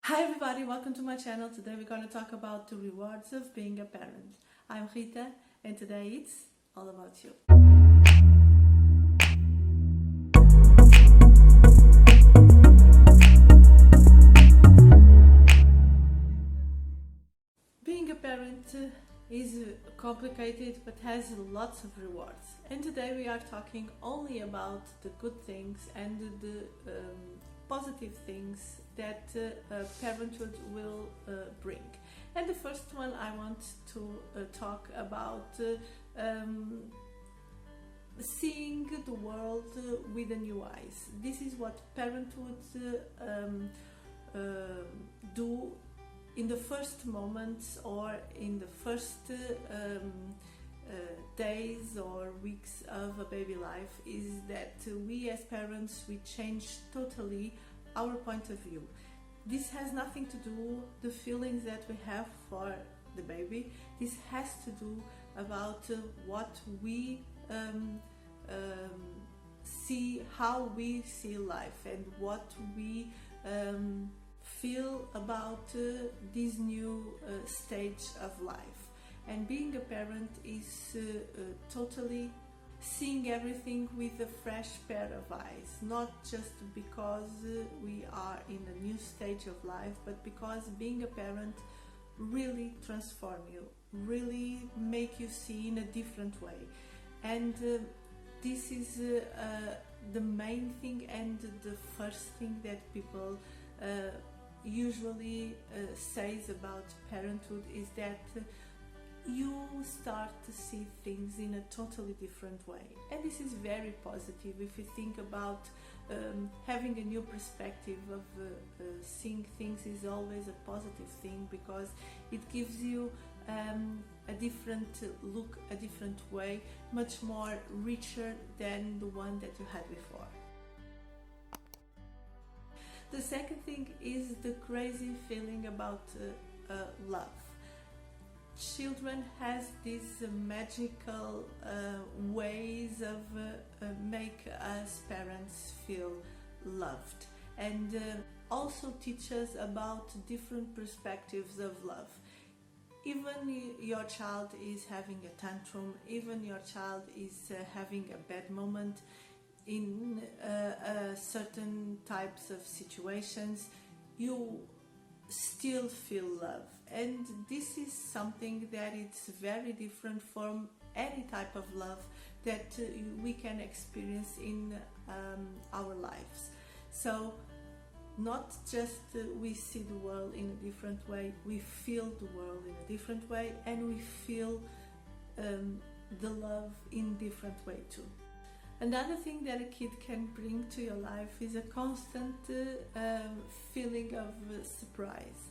Hi everybody, welcome to my channel. Today we're going to talk about the rewards of being a parent. I'm Rita and today it's all about you. Being a parent is complicated but has lots of rewards. And today we are talking only about the good things and the positive things that parenthood will bring. And the first one I want to talk about seeing the world with a new eyes. This is what parenthood do in the first moments or in the first days or weeks of a baby life, is that we as parents, we change totally our point of view. This has nothing to do the feelings that we have for the baby. This has to do about what we see, how we see life, and what we feel about this new stage of life. And being a parent is totally seeing everything with a fresh pair of eyes, not just because we are in a new stage of life, but because being a parent really transform you, really make you see in a different way. And this is the main thing and the first thing that people usually says about parenthood, is that you start to see things in a totally different way. And this is very positive if you think about having a new perspective of seeing things is always a positive thing, because it gives you a different look, a different way, much more richer than the one that you had before. The second thing is the crazy feeling about love. Children has these magical ways of make us parents feel loved, and also teach us about different perspectives of love. Even your child is having a tantrum, even your child is having a bad moment in certain types of situations, you still feel love. And this is something that it's very different from any type of love that we can experience in our lives. So not just we see the world in a different way, we feel the world in a different way, and we feel the love in different way too. Another thing that a kid can bring to your life is a constant feeling of surprise.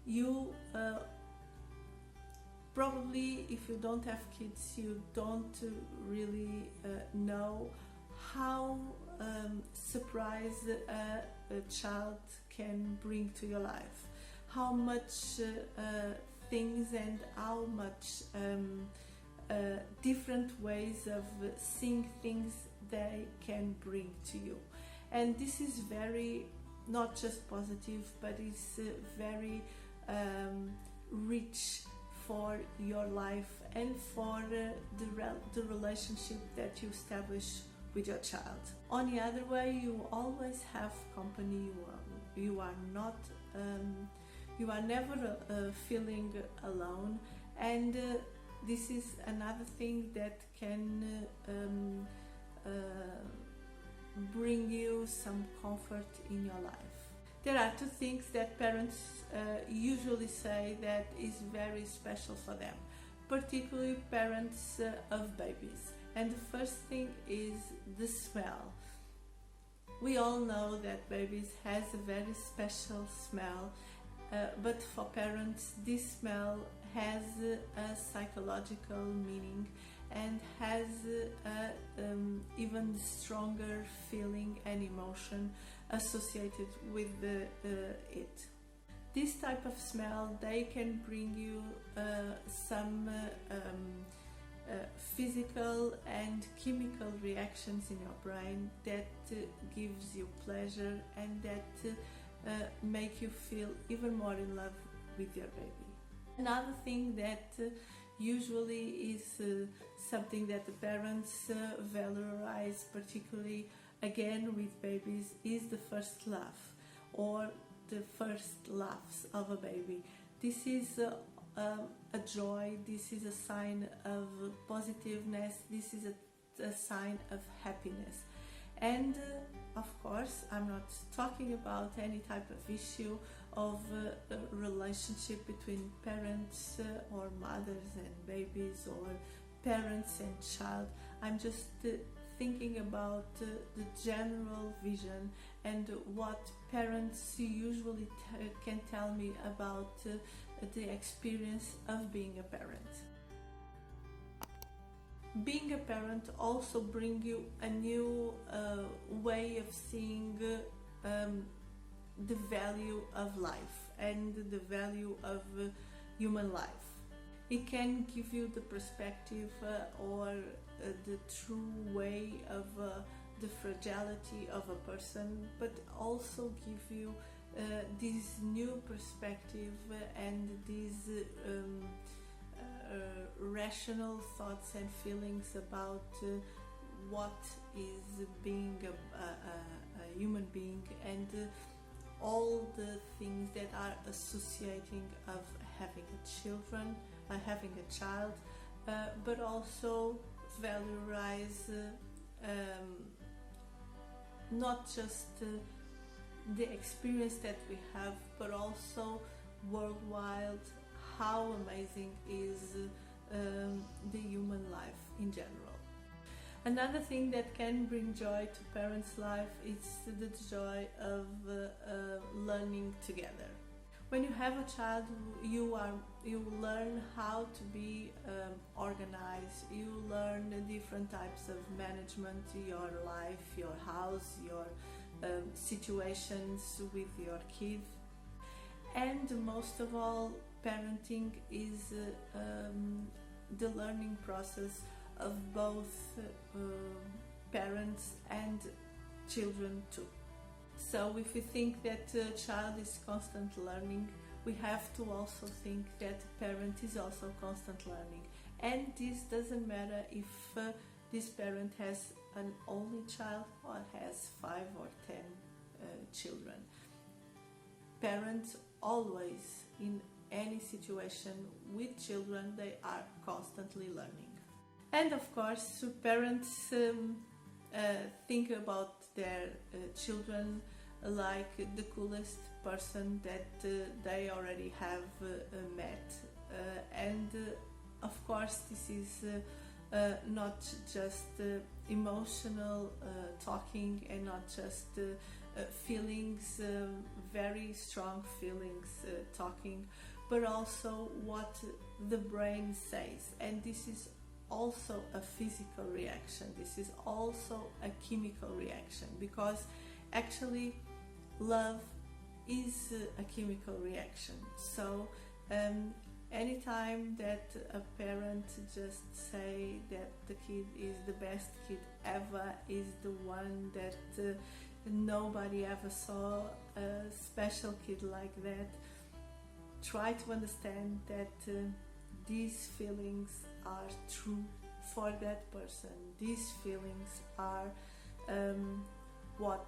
You probably, if you don't have kids, you don't really know how surprise a child can bring to your life, how much things and how much different ways of seeing things they can bring to you. And this is very, not just positive, but it's very rich for your life and for the relationship that you establish with your child. On the other way, you always have company. You are not you are never feeling alone, and this is another thing that can bring you some comfort in your life. There are two things that parents usually say that is very special for them, particularly parents of babies. And the first thing is the smell. We all know that babies has a very special smell, but for parents this smell has a psychological meaning and has even stronger feeling and emotion associated with it. This type of smell, they can bring you some physical and chemical reactions in your brain that gives you pleasure and that make you feel even more in love with your baby. Another thing that usually is something that the parents valorize, particularly again with babies, is the first laugh or the first laughs of a baby. This is a joy, this is a sign of positiveness, this is a sign of happiness. And of course, I'm not talking about any type of issue of a relationship between parents or mothers and babies or parents and child. I'm just thinking about the general vision and what parents usually can tell me about the experience of being a parent. Being a parent also brings you a new way of seeing the value of life and the value of human life. It can give you the perspective or the true way of the fragility of a person, but also give you this new perspective and these rational thoughts and feelings about what is being a human being and all the things that are associating of having having a child, but also valorize not just the experience that we have, but also worldwide how amazing is the human life in general. Another thing that can bring joy to parents' life is the joy of learning together. When you have a child, you learn how to be organized. You learn the different types of management, your life, your house, your situations with your kid. And most of all, parenting is the learning process of both parents and children too. So if we think that a child is constant learning, we have to also think that a parent is also constant learning. And this doesn't matter if this parent has an only child or has 5 or 10 children. Parents always, in any situation with children, they are constantly learning. And of course, parents think about their children like the coolest person that they already have met. And of course, this is not just emotional talking and not just feelings, very strong feelings talking, but also what the brain says. And this is also a physical reaction. This is also a chemical reaction, because actually love is a chemical reaction. So anytime that a parent just say that the kid is the best kid ever, is the one that nobody ever saw a special kid like that, try to understand that these feelings are true for that person. These feelings are what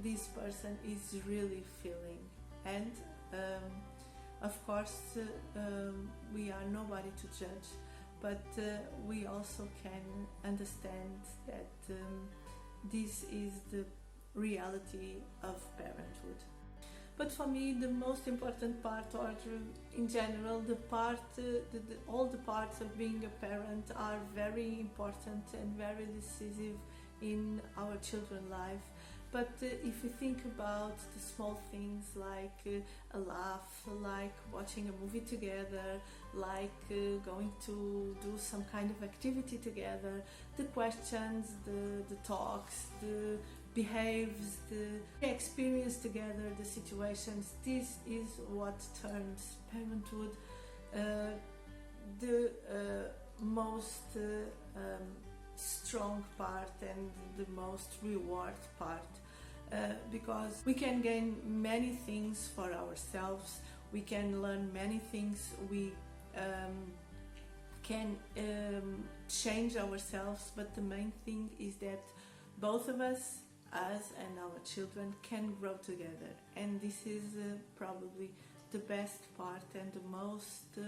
this person is really feeling. And of course we are nobody to judge, but we also can understand that this is the reality of parenthood. But for me, the most important part, or in general, all the parts of being a parent are very important and very decisive in our children's life. But if we think about the small things like a laugh, like watching a movie together, like going to do some kind of activity together, the questions, the talks, the behaves, the experience together, the situations, this is what turns parenthood the most strong part and the most reward part. because we can gain many things for ourselves, we can learn many things, we can change ourselves, but the main thing is that both of us and our children can grow together, and this is probably the best part and the most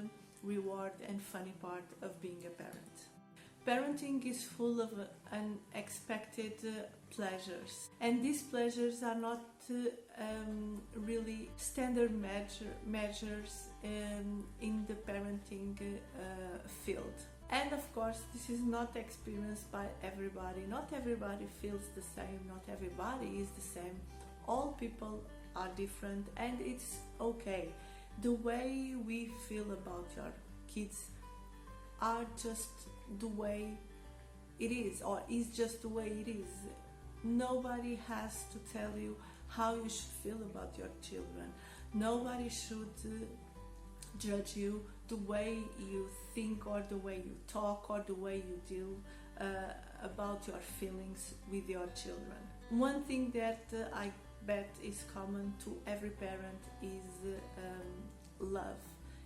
reward and funny part of being a parent. Parenting is full of unexpected pleasures, and these pleasures are not really standard measures in the parenting field. And of course, this is not experienced by everybody. Not everybody feels the same, not everybody is the same. All people are different, and it's okay. The way we feel about your kids are just the way it is, or is just the way it is. Nobody has to tell you how you should feel about your children. Nobody should judge you the way you think, or the way you talk, or the way you deal about your feelings with your children. One thing that I bet is common to every parent is love,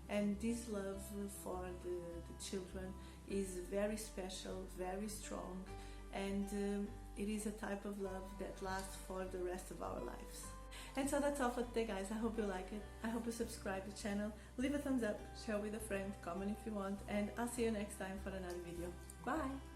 and this love for the children is very special, very strong, and it is a type of love that lasts for the rest of our lives. And so that's all for today, guys. I hope you like it. I hope you subscribe to the channel, leave a thumbs up, share with a friend, comment if you want, and I'll see you next time for another video. Bye!